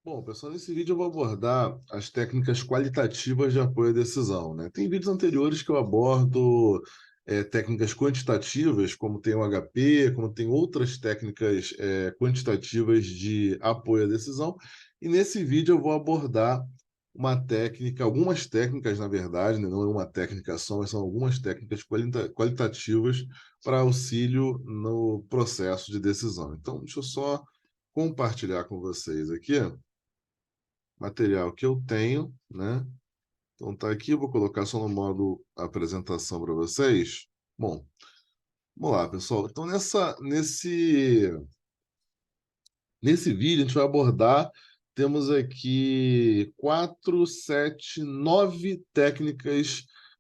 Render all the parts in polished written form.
Bom, pessoal, nesse vídeo eu vou abordar as técnicas qualitativas de apoio à decisão, né? Tem vídeos anteriores que eu abordo técnicas quantitativas, como tem o HP, como tem outras técnicas quantitativas de apoio à decisão, e nesse vídeo eu vou abordar uma técnica, algumas técnicas, na verdade, né? Não é uma técnica só, mas são algumas técnicas qualitativas para auxílio no processo de decisão. Então, deixa eu só compartilhar com vocês aqui material que eu tenho, né? Então tá aqui, eu vou colocar só no modo apresentação para vocês. Bom, vamos lá, pessoal. Então nesse vídeo a gente vai abordar, temos aqui 9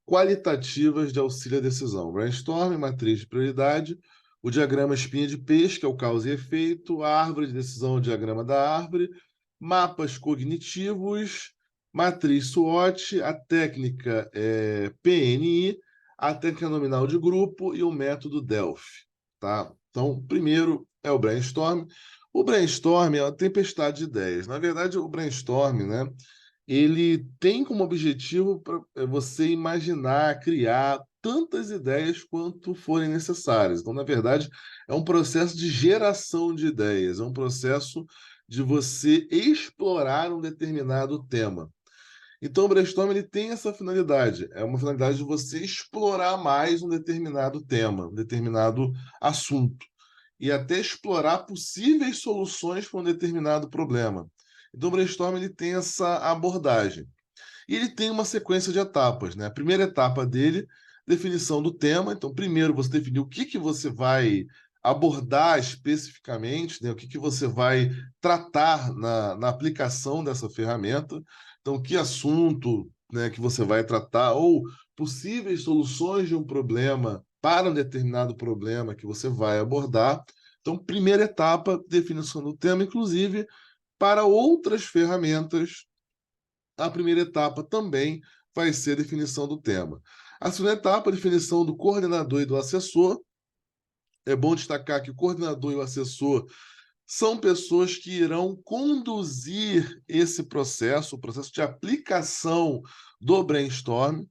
qualitativas de auxílio à decisão. Brainstorm, matriz de prioridade, o diagrama espinha de peixe, que é o causa e efeito, a árvore de decisão, o diagrama da árvore, mapas cognitivos, matriz SWOT, a técnica PNI, a técnica nominal de grupo e o método Delphi, tá? Então, primeiro é o brainstorm. O brainstorm é uma tempestade de ideias. Na verdade, o brainstorm, né, ele tem como objetivo você imaginar, criar tantas ideias quanto forem necessárias. Então, na verdade, é um processo de geração de ideias, é um processo de você explorar um determinado tema. Então, o brainstorm ele tem essa finalidade, é uma finalidade de você explorar mais um determinado tema, um determinado assunto e até explorar possíveis soluções para um determinado problema. Então, o brainstorm ele tem essa abordagem. E ele tem uma sequência de etapas, né? A primeira etapa dele, definição do tema. Então, primeiro você definir o que você vai abordar especificamente, né? O que você vai tratar na aplicação dessa ferramenta. Então, que assunto, né, que você vai tratar, ou possíveis soluções de um problema para um determinado problema que você vai abordar. Então, primeira etapa, definição do tema, inclusive para outras ferramentas a primeira etapa também vai ser a definição do tema. A segunda etapa, a definição do coordenador e do assessor. É bom destacar que o coordenador e o assessor são pessoas que irão conduzir esse processo, o processo de aplicação do brainstorm.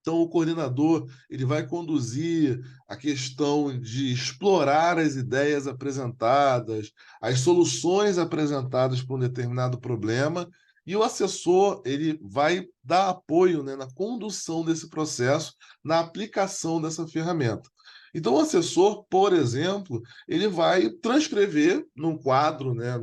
Então, o coordenador ele vai conduzir a questão de explorar as ideias apresentadas, as soluções apresentadas para um determinado problema, e o assessor ele vai dar apoio, né, na condução desse processo, na aplicação dessa ferramenta. Então, o assessor, por exemplo, ele vai transcrever num quadro, né,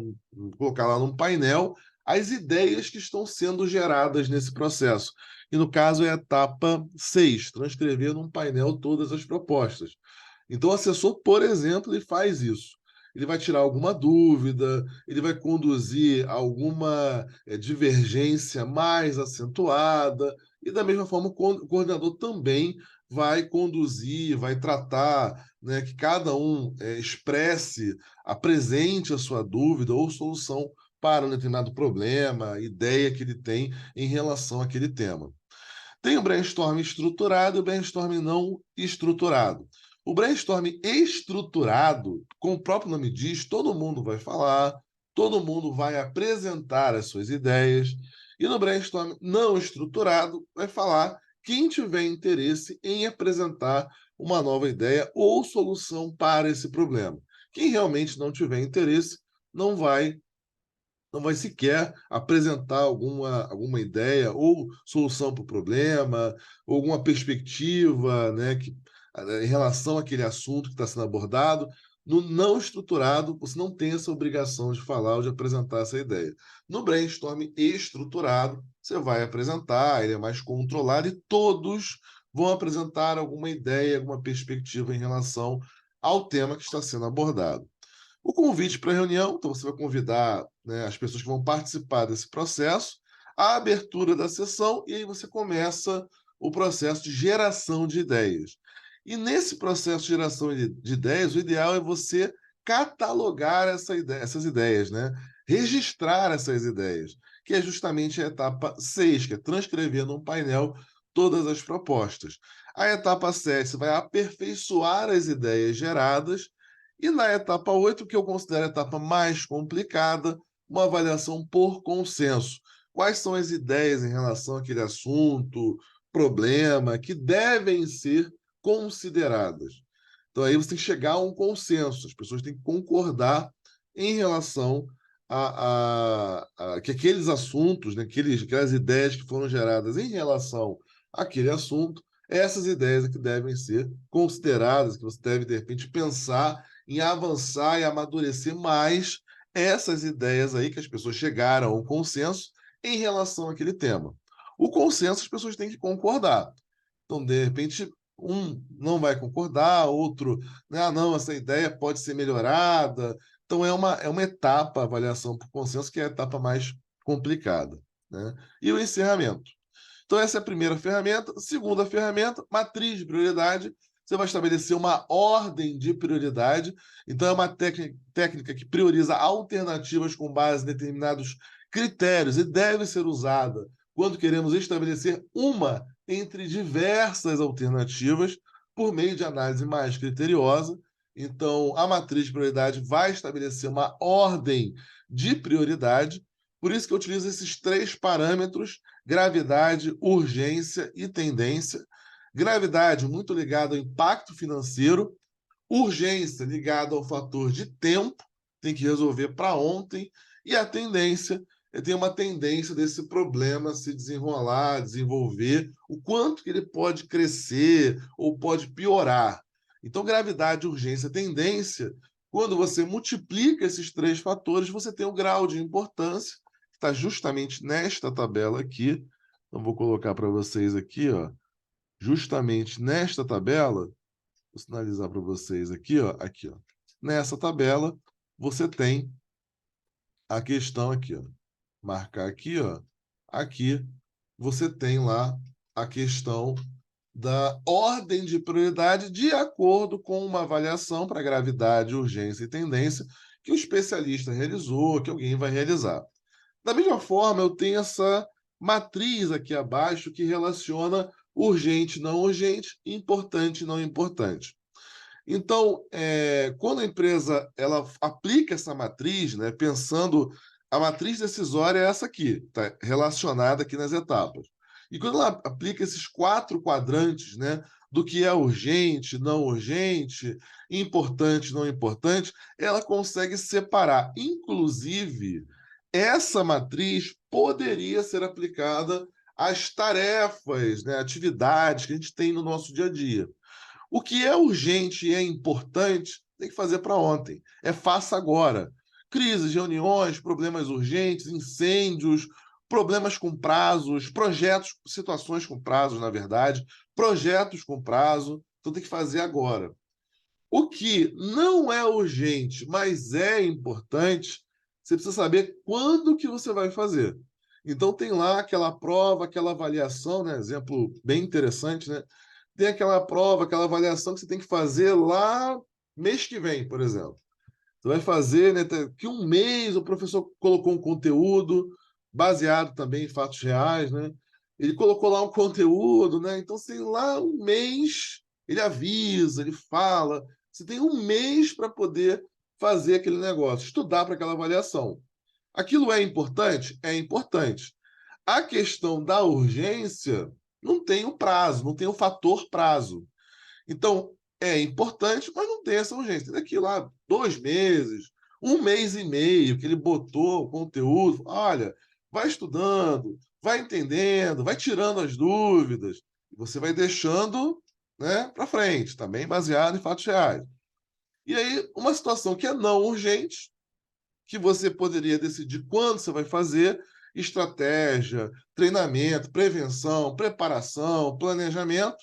colocar lá num painel, as ideias que estão sendo geradas nesse processo. E no caso é a etapa 6, transcrever num painel todas as propostas. Então, o assessor, por exemplo, ele faz isso. Ele vai tirar alguma dúvida, ele vai conduzir alguma divergência mais acentuada, e da mesma forma o coordenador também vai conduzir, vai tratar, né, que cada um expresse, apresente a sua dúvida ou solução para um determinado problema, ideia que ele tem em relação àquele tema. Tem o brainstorm estruturado e o brainstorm não estruturado. O brainstorm estruturado, como o próprio nome diz, todo mundo vai falar, todo mundo vai apresentar as suas ideias. E no brainstorm não estruturado, vai falar quem tiver interesse em apresentar uma nova ideia ou solução para esse problema. Quem realmente não tiver interesse não vai sequer apresentar alguma ideia ou solução para o problema, ou alguma perspectiva, né, em relação àquele assunto que está sendo abordado. No não estruturado, você não tem essa obrigação de falar ou de apresentar essa ideia. No brainstorm estruturado, você vai apresentar, ele é mais controlado e todos vão apresentar alguma ideia, alguma perspectiva em relação ao tema que está sendo abordado. O convite para a reunião, então você vai convidar, né, as pessoas que vão participar desse processo, a abertura da sessão, e aí você começa o processo de geração de ideias. E nesse processo de geração de ideias, o ideal é você catalogar essas ideias, né? Registrar essas ideias, que é justamente a etapa 6, que é transcrever num painel todas as propostas. A etapa 7 você vai aperfeiçoar as ideias geradas, e na etapa 8, que eu considero a etapa mais complicada, uma avaliação por consenso. Quais são as ideias em relação àquele assunto, problema, que devem ser consideradas? Então, aí você tem que chegar a um consenso, as pessoas têm que concordar em relação a que aqueles assuntos, né, aquelas ideias que foram geradas em relação àquele assunto, essas ideias é que devem ser consideradas, que você deve, de repente, pensar em avançar e amadurecer mais essas ideias aí que as pessoas chegaram a um consenso em relação àquele tema. O consenso as pessoas têm que concordar. Então, de repente, um não vai concordar, outro, né, ah, não, essa ideia pode ser melhorada. Então, é uma etapa, a avaliação por consenso, que é a etapa mais complicada, né? E o encerramento. Então, essa é a primeira ferramenta. Segunda ferramenta, matriz de prioridade. Você vai estabelecer uma ordem de prioridade. Então, é uma técnica que prioriza alternativas com base em determinados critérios e deve ser usada quando queremos estabelecer uma entre diversas alternativas por meio de análise mais criteriosa. Então, a matriz de prioridade vai estabelecer uma ordem de prioridade. Por isso que eu utilizo esses 3 parâmetros: gravidade, urgência e tendência. Gravidade muito ligada ao impacto financeiro, urgência ligada ao fator de tempo, tem que resolver para ontem, e a tendência, tem uma tendência desse problema se desenrolar, desenvolver, o quanto que ele pode crescer ou pode piorar. Então, gravidade, urgência, tendência, quando você multiplica esses 3 fatores, você tem o grau de importância, que está justamente nesta tabela aqui. Então, vou colocar para vocês aqui, ó, justamente nesta tabela. Vou sinalizar para vocês aqui, ó, aqui, ó. Nessa tabela, você tem a questão aqui, ó. Marcar aqui, ó. Aqui você tem lá a questão da ordem de prioridade de acordo com uma avaliação para gravidade, urgência e tendência que o especialista realizou, que alguém vai realizar. Da mesma forma, eu tenho essa matriz aqui abaixo que relaciona urgente, não urgente, importante, não importante. Então, quando a empresa ela aplica essa matriz, né, pensando, a matriz decisória é essa aqui, está relacionada aqui nas etapas. E quando ela aplica esses 4 quadrantes, né, do que é urgente, não urgente, importante, não importante, ela consegue separar. Inclusive, essa matriz poderia ser aplicada às tarefas, né, atividades que a gente tem no nosso dia a dia. O que é urgente e é importante, tem que fazer para ontem. É faça agora. Crises, reuniões, problemas urgentes, incêndios, problemas com prazos, projetos, situações com prazos, na verdade, projetos com prazo. Então tem que fazer agora. O que não é urgente, mas é importante, você precisa saber quando que você vai fazer. Então tem lá aquela prova, aquela avaliação, né? Exemplo bem interessante, né? Tem aquela prova, aquela avaliação que você tem que fazer lá mês que vem, por exemplo. Você vai fazer, né? Que um mês o professor colocou um conteúdo baseado também em fatos reais, né? Ele colocou lá um conteúdo, né? Então, assim, lá um mês, ele avisa, ele fala. Você tem um mês para poder fazer aquele negócio, estudar para aquela avaliação. Aquilo é importante? É importante. A questão da urgência não tem o prazo, não tem o fator prazo. Então, é importante, mas não tem essa urgência. Daqui lá 2 meses, um mês e meio, que ele botou o conteúdo, olha, vai estudando, vai entendendo, vai tirando as dúvidas, e você vai deixando, né, para frente, também baseado em fatos reais. E aí, uma situação que é não urgente, que você poderia decidir quando você vai fazer, estratégia, treinamento, prevenção, preparação, planejamento.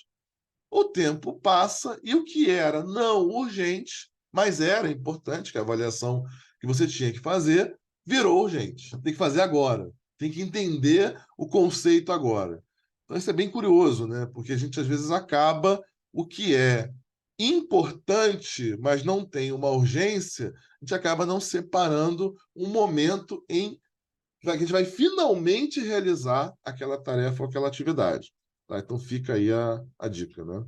O tempo passa e o que era não urgente, mas era importante, que a avaliação que você tinha que fazer, virou urgente. Tem que fazer agora. Tem que entender o conceito agora. Então, isso é bem curioso, né? Porque a gente às vezes acaba o que é importante, mas não tem uma urgência, a gente acaba não separando um momento em que a gente vai finalmente realizar aquela tarefa ou aquela atividade. Tá? Então fica aí a dica, né?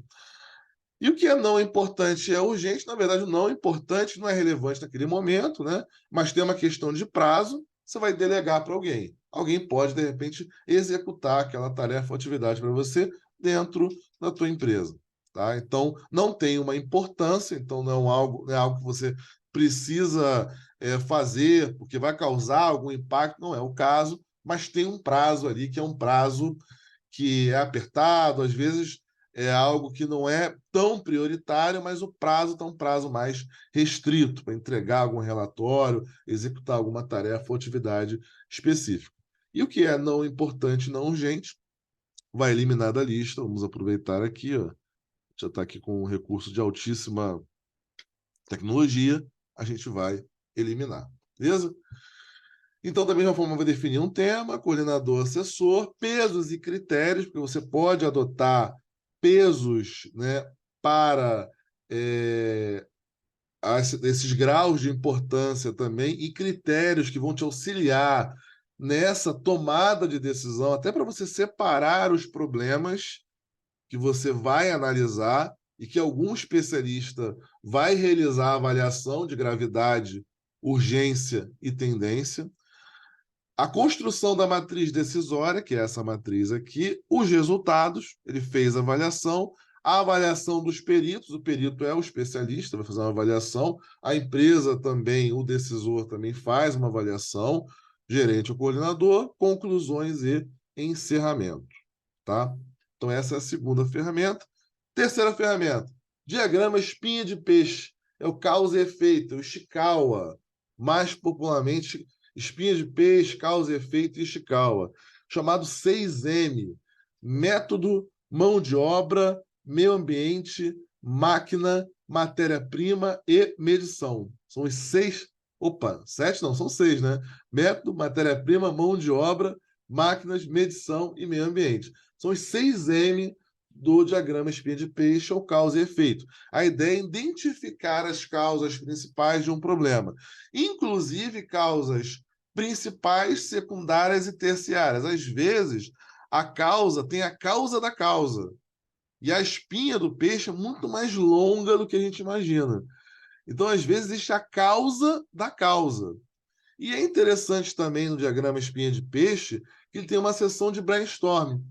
E o que é não importante é urgente, na verdade, o não importante não é relevante naquele momento, né? Mas tem uma questão de prazo. você vai delegar para alguém. Alguém pode, de repente, executar aquela tarefa ou atividade para você dentro da tua empresa. Tá? Então, não tem uma importância, então não é algo que você precisa fazer, porque vai causar algum impacto, não é o caso, mas tem um prazo ali, que é um prazo que é apertado, às vezes é algo que não é tão prioritário, mas o prazo está um prazo mais restrito para entregar algum relatório, executar alguma tarefa ou atividade específica. E o que é não importante, não urgente, vai eliminar da lista. Vamos aproveitar aqui, ó. Já está aqui com um recurso de altíssima tecnologia, a gente vai eliminar. Beleza? Então, da mesma forma, vai definir um tema, coordenador, assessor, pesos e critérios, porque você pode adotar pesos, né, para esses graus de importância também e critérios que vão te auxiliar nessa tomada de decisão, até para você separar os problemas que você vai analisar e que algum especialista vai realizar a avaliação de gravidade, urgência e tendência. A construção da matriz decisória, que é essa matriz aqui, os resultados, ele fez a avaliação dos peritos, o perito é o especialista, vai fazer uma avaliação, a empresa também, o decisor também faz uma avaliação, gerente ou coordenador, conclusões e encerramento, tá? Então essa é a segunda ferramenta. Terceira ferramenta, diagrama espinha de peixe, é o causa e efeito, é o Ishikawa, mais popularmente espinha de peixe, causa e efeito Ishikawa, chamado 6M, método, mão de obra, meio ambiente, máquina, matéria-prima e medição. São os 6, opa, 7 não, são 6, né? Método, matéria-prima, mão de obra, máquinas, medição e meio ambiente. São os 6M do diagrama espinha de peixe ou causa e efeito. A ideia é identificar as causas principais de um problema, inclusive causas principais, secundárias e terciárias. Às vezes, a causa tem a causa da causa. E a espinha do peixe é muito mais longa do que a gente imagina. Então, às vezes, existe a causa da causa. E é interessante também no diagrama espinha de peixe que ele tem uma sessão de brainstorming.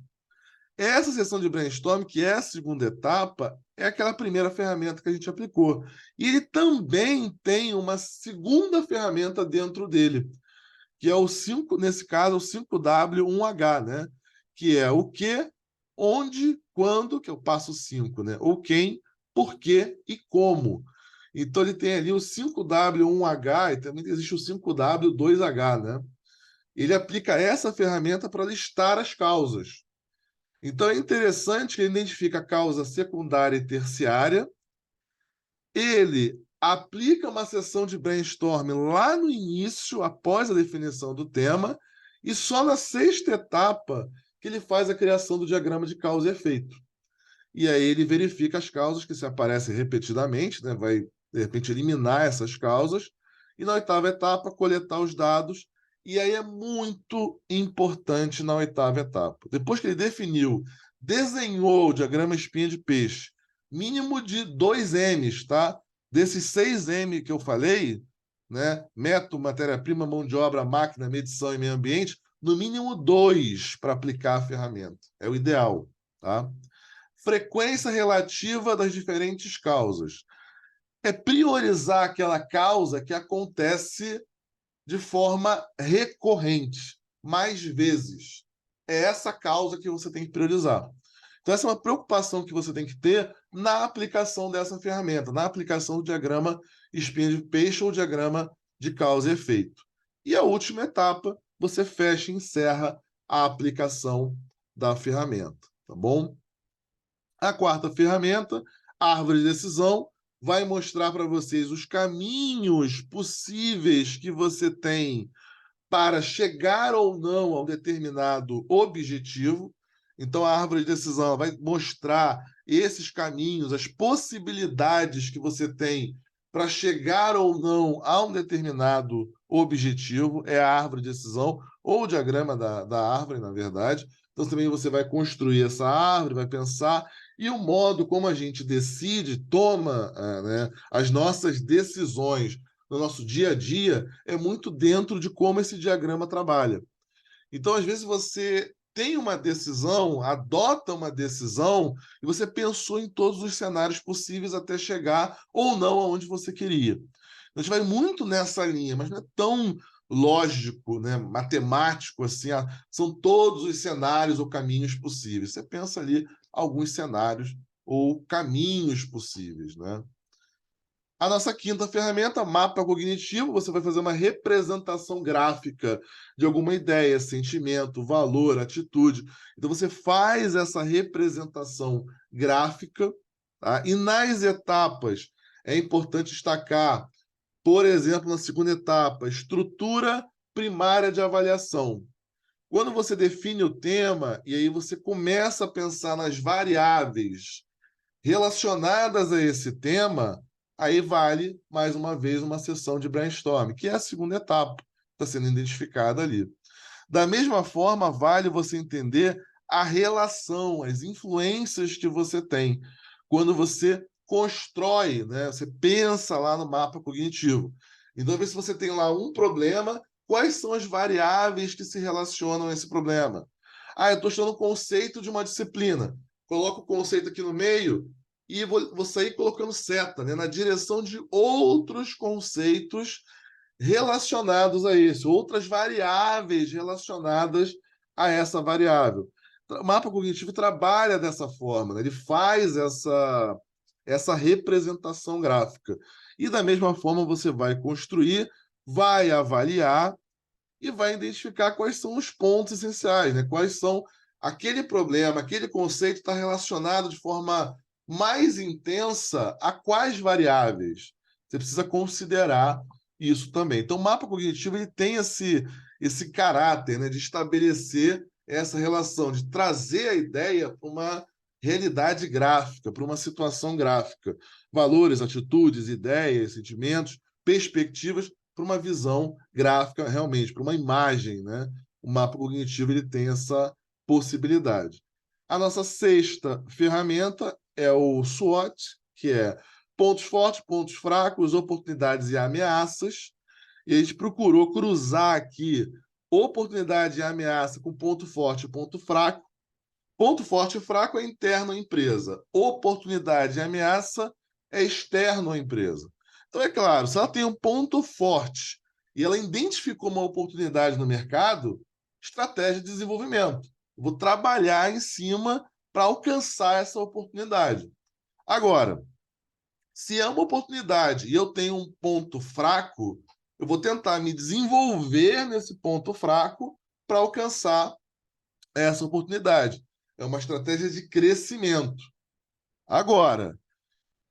Essa sessão de brainstorming, que é a segunda etapa, é aquela primeira ferramenta que a gente aplicou. E ele também tem uma segunda ferramenta dentro dele, que é o 5, nesse caso, o 5W1H, né? Que é o que, onde, quando, que é o passo 5, né? O quem, por quê e como. Então ele tem ali o 5W1H e também existe o 5W2H, né? Ele aplica essa ferramenta para listar as causas. Então é interessante que ele identifica a causa secundária e terciária. Ele aplica uma sessão de brainstorming lá no início, após a definição do tema, e só na sexta etapa que ele faz a criação do diagrama de causa e efeito. E aí ele verifica as causas que se aparecem repetidamente, né? Vai, de repente, eliminar essas causas, e na oitava etapa, coletar os dados. E aí é muito importante na oitava etapa. Depois que ele definiu, desenhou o diagrama espinha de peixe, mínimo de 2 M's, tá? Desses 6 M que eu falei, né? Método, matéria-prima, mão de obra, máquina, medição e meio ambiente, no mínimo 2 para aplicar a ferramenta. É o ideal, tá? Frequência relativa das diferentes causas. É priorizar aquela causa que acontece de forma recorrente, mais vezes. É essa causa que você tem que priorizar. Então, essa é uma preocupação que você tem que ter na aplicação dessa ferramenta, na aplicação do diagrama espinha de peixe ou diagrama de causa e efeito. E a última etapa, você fecha e encerra a aplicação da ferramenta, tá bom? A quarta ferramenta, árvore de decisão, vai mostrar para vocês os caminhos possíveis que você tem para chegar ou não a um determinado objetivo. Então, a árvore de decisão vai mostrar esses caminhos, as possibilidades que você tem para chegar ou não a um determinado objetivo. É a árvore de decisão, ou o diagrama da árvore, na verdade. Então, também você vai construir essa árvore, vai pensar, e o modo como a gente decide, toma né, as nossas decisões no nosso dia a dia, é muito dentro de como esse diagrama trabalha. Então, às vezes, você tem uma decisão, adota uma decisão, e você pensou em todos os cenários possíveis até chegar ou não aonde você queria. A gente vai muito nessa linha, mas não é tão lógico, né, matemático assim, são todos os cenários ou caminhos possíveis. Você pensa ali alguns cenários ou caminhos possíveis, né? A nossa quinta ferramenta, mapa cognitivo, você vai fazer uma representação gráfica de alguma ideia, sentimento, valor, atitude. Então você faz essa representação gráfica, tá? E nas etapas é importante destacar, por exemplo, na segunda etapa, estrutura primária de avaliação. Quando você define o tema e aí você começa a pensar nas variáveis relacionadas a esse tema, aí vale, mais uma vez, uma sessão de brainstorming, que é a segunda etapa, que está sendo identificada ali. Da mesma forma, vale você entender a relação, as influências que você tem quando você constrói, né? Você pensa lá no mapa cognitivo. Então, vê se você tem lá um problema, quais são as variáveis que se relacionam a esse problema. Ah, eu estou estudando o conceito de uma disciplina. Coloco o conceito aqui no meio e vou sair colocando seta, né? Na direção de outros conceitos relacionados a isso, outras variáveis relacionadas a essa variável. O mapa cognitivo trabalha dessa forma, né? Ele faz essa representação gráfica. E da mesma forma você vai construir, vai avaliar e vai identificar quais são os pontos essenciais, né? Quais são aquele problema, aquele conceito está relacionado de forma mais intensa a quais variáveis. Você precisa considerar isso também. Então, o mapa cognitivo ele tem esse caráter, né, de estabelecer essa relação, de trazer a ideia para uma realidade gráfica, para uma situação gráfica. Valores, atitudes, ideias, sentimentos, perspectivas para uma visão gráfica realmente, para uma imagem, né? O mapa cognitivo ele tem essa possibilidade. A nossa sexta ferramenta é o SWOT, que é pontos fortes, pontos fracos, oportunidades e ameaças. E a gente procurou cruzar aqui oportunidade e ameaça com ponto forte e ponto fraco. Ponto forte e fraco é interno à empresa. Oportunidade e ameaça é externo à empresa. Então, é claro, se ela tem um ponto forte e ela identificou uma oportunidade no mercado, estratégia de desenvolvimento. Eu vou trabalhar em cima para alcançar essa oportunidade. Agora, se é uma oportunidade e eu tenho um ponto fraco, eu vou tentar me desenvolver nesse ponto fraco para alcançar essa oportunidade. É uma estratégia de crescimento. Agora,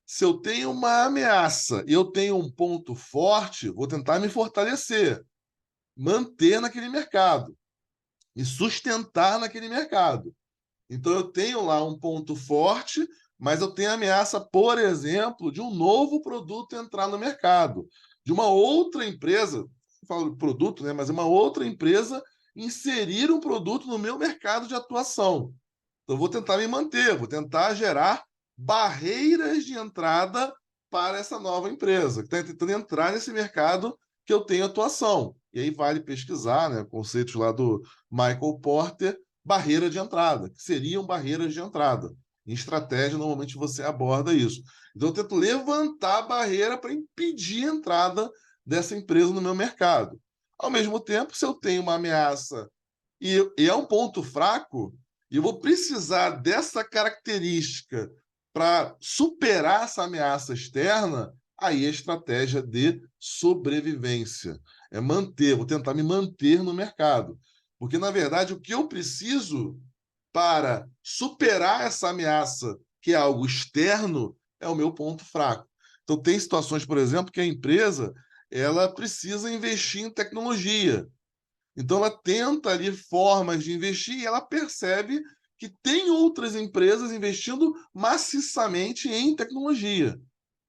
se eu tenho uma ameaça e eu tenho um ponto forte, vou tentar me fortalecer, manter naquele mercado, me sustentar naquele mercado. Então, eu tenho lá um ponto forte, mas eu tenho a ameaça, por exemplo, de um novo produto entrar no mercado, de uma outra empresa, eu falo produto, né, mas uma outra empresa inserir um produto no meu mercado de atuação. Então, eu vou tentar me manter, vou tentar gerar barreiras de entrada para essa nova empresa, que está tentando entrar nesse mercado que eu tenho atuação. E aí vale pesquisar, né, conceitos lá do Michael Porter, barreira de entrada, que seriam barreiras de entrada. Em estratégia, normalmente você aborda isso. Então, eu tento levantar a barreira para impedir a entrada dessa empresa no meu mercado. Ao mesmo tempo, se eu tenho uma ameaça e é um ponto fraco, e eu vou precisar dessa característica para superar essa ameaça externa, aí é estratégia de sobrevivência. É manter, vou tentar me manter no mercado. Porque, na verdade, o que eu preciso para superar essa ameaça, que é algo externo, é o meu ponto fraco. Então, tem situações, por exemplo, que a empresa ela precisa investir em tecnologia. Então, ela tenta ali formas de investir e ela percebe que tem outras empresas investindo maciçamente em tecnologia.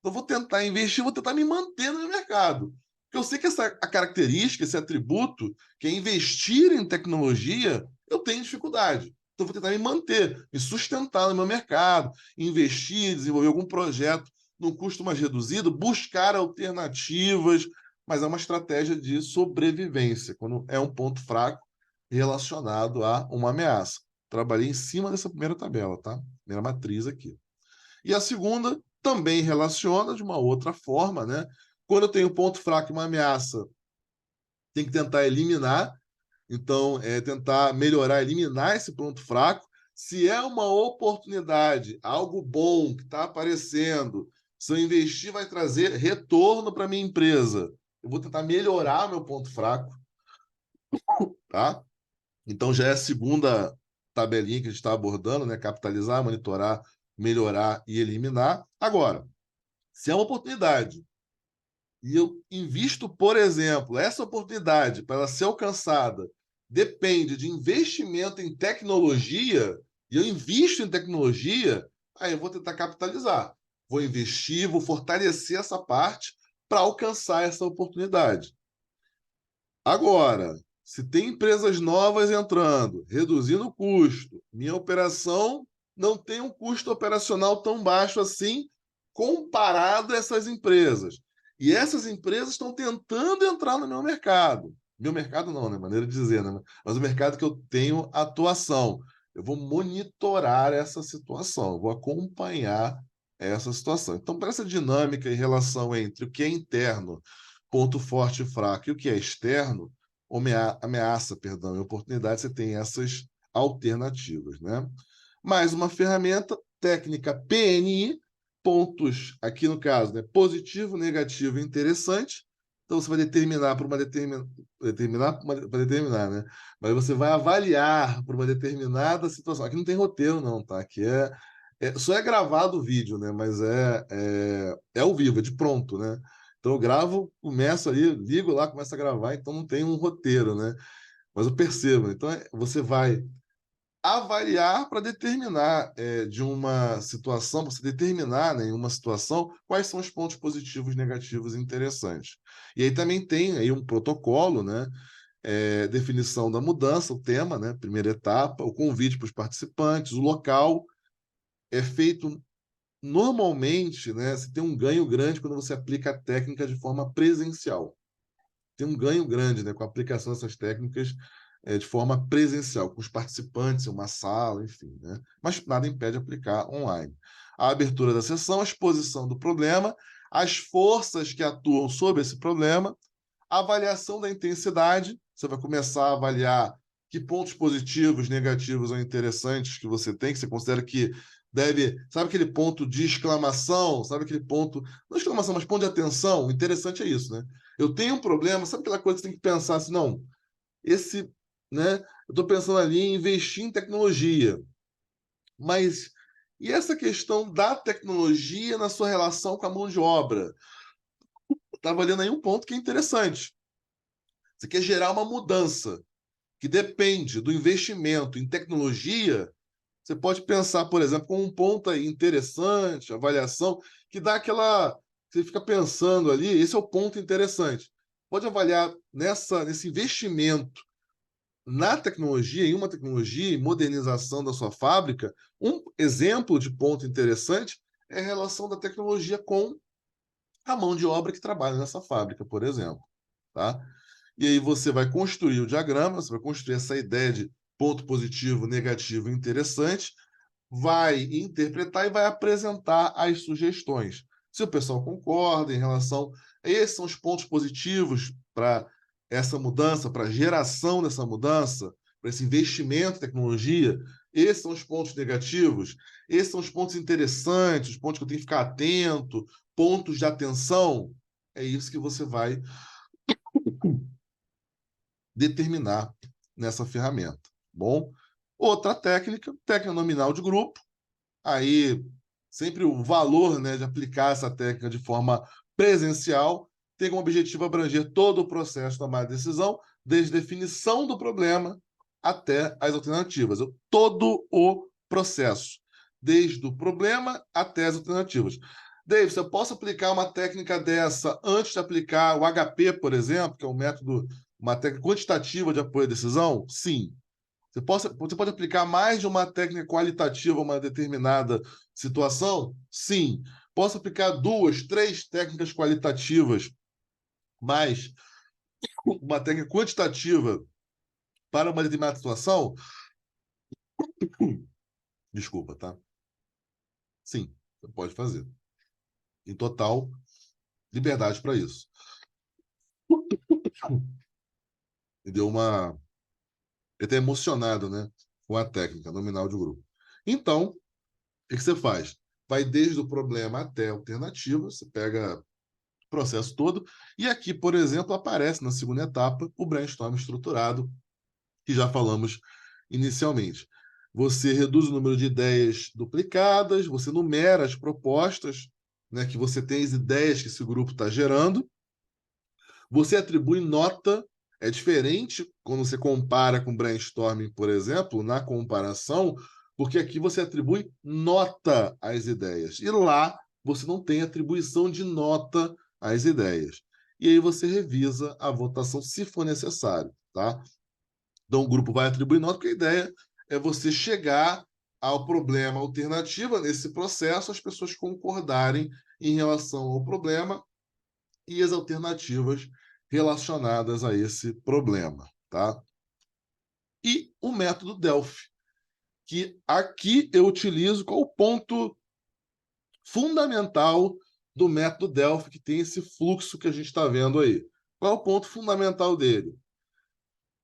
Então, vou tentar investir, vou tentar me manter no mercado. Porque eu sei que a característica, esse atributo, que é investir em tecnologia, eu tenho dificuldade. Então, vou tentar me manter, me sustentar no meu mercado, investir, desenvolver algum projeto num custo mais reduzido, buscar alternativas, mas é uma estratégia de sobrevivência, quando é um ponto fraco relacionado a uma ameaça. Trabalhei em cima dessa primeira tabela, tá? Primeira matriz aqui. E a segunda também relaciona de uma outra forma, né? Quando eu tenho um ponto fraco e uma ameaça, tem que tentar eliminar. Então, tentar melhorar, eliminar esse ponto fraco. Se é uma oportunidade, algo bom que está aparecendo, se eu investir, vai trazer retorno para minha empresa. Eu vou tentar melhorar meu ponto fraco, tá? Então, já é a segunda tabelinha que a gente está abordando, né? Capitalizar, monitorar, melhorar e eliminar. Agora, se é uma oportunidade e eu invisto, por exemplo, essa oportunidade para ela ser alcançada depende de investimento em tecnologia, e eu invisto em tecnologia, aí eu vou tentar capitalizar. Vou investir, vou fortalecer essa parte para alcançar essa oportunidade. Agora, se tem empresas novas entrando, reduzindo o custo, minha operação não tem um custo operacional tão baixo assim comparado a essas empresas. E essas empresas estão tentando entrar no meu mercado. Meu mercado não, né? Maneira de dizer, né? Mas o mercado que eu tenho atuação. Eu vou monitorar essa situação, eu vou acompanhar essa situação. Então, para essa dinâmica em relação entre o que é interno, ponto forte e fraco, e o que é externo, ameaça, perdão, e oportunidade, você tem essas alternativas, né? Mais uma ferramenta técnica PNI, pontos, aqui no caso, né? Positivo, negativo e interessante. Então, você vai determinar para uma determinar, né? Mas você vai avaliar para uma determinada situação. Aqui não tem roteiro, não, tá? Aqui só é gravado o vídeo, né? Mas é ao vivo, é de pronto, né? Então eu gravo, começo ali, ligo lá, começo a gravar, então não tem um roteiro, né? Mas eu percebo. Então você vai avaliar para determinar de uma situação, você determinar, né, em uma situação quais são os pontos positivos, negativos e interessantes. E aí também tem aí um protocolo, né? Definição da mudança, o tema, né? Primeira etapa, o convite para os participantes, o local é feito normalmente, né? Você tem um ganho grande quando você aplica a técnica de forma presencial. Tem um ganho grande, né, com a aplicação dessas técnicas de forma presencial, com os participantes em uma sala, enfim, né? Mas nada impede de aplicar online. A abertura da sessão, a exposição do problema, as forças que atuam sobre esse problema, a avaliação da intensidade, você vai começar a avaliar que pontos positivos, negativos ou interessantes que você tem, que você considera que deve. Sabe aquele ponto de exclamação? Sabe aquele ponto. Não exclamação, mas ponto de atenção? O interessante é isso, né? Eu tenho um problema, sabe aquela coisa que você tem que pensar assim, não, esse, né? Eu estou pensando ali em investir em tecnologia, mas e essa questão da tecnologia na sua relação com a mão de obra? Estava olhando aí um ponto que é interessante. Você quer gerar uma mudança que depende do investimento em tecnologia. Você pode pensar, por exemplo, com um ponto aí interessante, avaliação, que dá aquela. Você fica pensando ali, esse é o ponto interessante. Pode avaliar nesse investimento na tecnologia, em uma tecnologia, em modernização da sua fábrica. Um exemplo de ponto interessante é a relação da tecnologia com a mão de obra que trabalha nessa fábrica, por exemplo. Tá? E aí você vai construir o diagrama, você vai construir essa ideia de ponto positivo, negativo e interessante, vai interpretar e vai apresentar as sugestões. Se o pessoal concorda em relação a esses são os pontos positivos para essa mudança, para a geração dessa mudança, para esse investimento em tecnologia, esses são os pontos negativos, esses são os pontos interessantes, os pontos que eu tenho que ficar atento, pontos de atenção. É isso que você vai determinar nessa ferramenta. Bom, outra técnica nominal de grupo. Aí, sempre o valor, né, de aplicar essa técnica de forma presencial tem como objetivo abranger todo o processo de tomada de decisão, desde a definição do problema até as alternativas. Todo o processo, desde o problema até as alternativas. Davis, eu posso aplicar uma técnica dessa antes de aplicar o HP, por exemplo, que é um método, uma técnica quantitativa de apoio à decisão? Sim. Você pode aplicar mais de uma técnica qualitativa a uma determinada situação? Sim. Posso aplicar 2, 3 técnicas qualitativas, mais uma técnica quantitativa para uma determinada situação? Desculpa, tá? Sim, você pode fazer. Em total liberdade para isso. Me deu uma... Eu até emocionado, né? Com a técnica nominal de grupo. Então, o que você faz? Vai desde o problema até a alternativa, você pega o processo todo, e aqui, por exemplo, aparece na segunda etapa o brainstorm estruturado, que já falamos inicialmente. Você reduz o número de ideias duplicadas, você numera as propostas, né, que você tem as ideias que esse grupo está gerando, você atribui nota, é diferente quando você compara com brainstorming, por exemplo, na comparação, porque aqui você atribui nota às ideias, e lá você não tem atribuição de nota às ideias. E aí você revisa a votação se for necessário, tá? Então, o grupo vai atribuir nota, porque a ideia é você chegar ao problema alternativa nesse processo, as pessoas concordarem em relação ao problema e as alternativas relacionadas a esse problema, tá? E o método Delphi, que aqui eu utilizo qual o ponto fundamental do método Delphi, que tem esse fluxo que a gente está vendo aí. Qual é o ponto fundamental dele?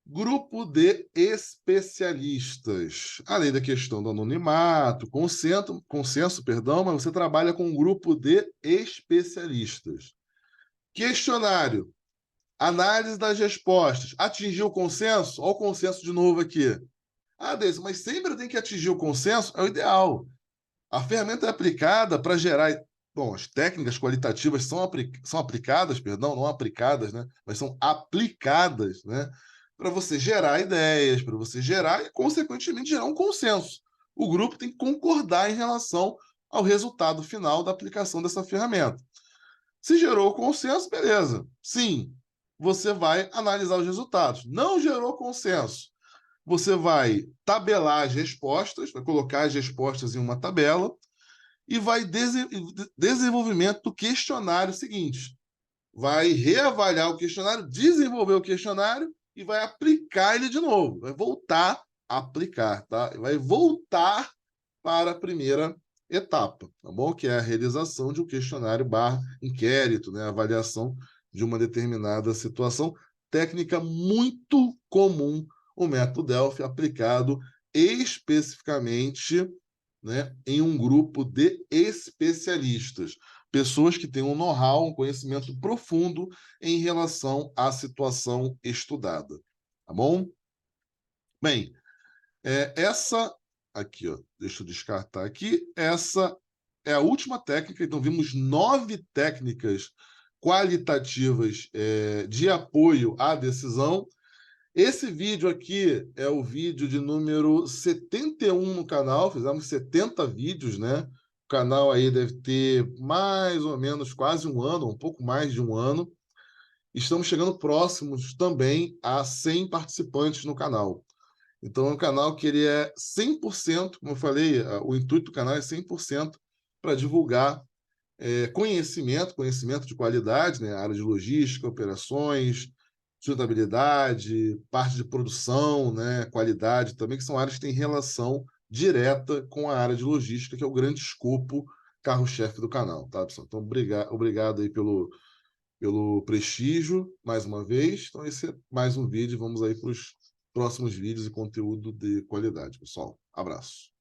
Grupo de especialistas. Além da questão do anonimato, consenso, perdão, mas você trabalha com um grupo de especialistas. Questionário. Análise das respostas. Atingiu o consenso? Olha o consenso de novo aqui. Ah, Deise, mas sempre tem que atingir o consenso? É o ideal. A ferramenta é aplicada para gerar... Bom, as técnicas qualitativas são aplicadas, perdão, não aplicadas, né? Mas são aplicadas, né? Para você gerar ideias, para você gerar e, consequentemente, gerar um consenso. O grupo tem que concordar em relação ao resultado final da aplicação dessa ferramenta. Se gerou consenso, beleza. Sim, você vai analisar os resultados. Não gerou consenso, você vai tabelar as respostas, vai colocar as respostas em uma tabela e vai desenvolvimento do questionário seguinte. Vai reavaliar o questionário, desenvolver o questionário e vai aplicar ele de novo. Vai voltar a aplicar, tá? Vai voltar para a primeira etapa, tá bom? Que é a realização de um questionário inquérito, né? A avaliação de uma determinada situação. Técnica muito comum, o método Delphi aplicado especificamente, né, em um grupo de especialistas, pessoas que têm um know-how, um conhecimento profundo em relação à situação estudada, tá bom? Bem, essa aqui, ó, deixa eu descartar aqui, essa é a última técnica, então vimos 9 técnicas qualitativas de apoio à decisão. Esse vídeo aqui é o vídeo de número 71 no canal, fizemos 70 vídeos, né? O canal aí deve ter mais ou menos quase um ano, um pouco mais de um ano. Estamos chegando próximos também a 100 participantes no canal. Então é um canal que ele é 100%, como eu falei, o intuito do canal é 100% para divulgar conhecimento de qualidade, né? Área de logística, operações, sustentabilidade, parte de produção, né? Qualidade também, que são áreas que têm relação direta com a área de logística, que é o grande escopo, carro-chefe do canal, tá, pessoal? Então, obrigado aí pelo prestígio, mais uma vez. Então, esse é mais um vídeo. Vamos aí para os próximos vídeos e conteúdo de qualidade, pessoal. Abraço.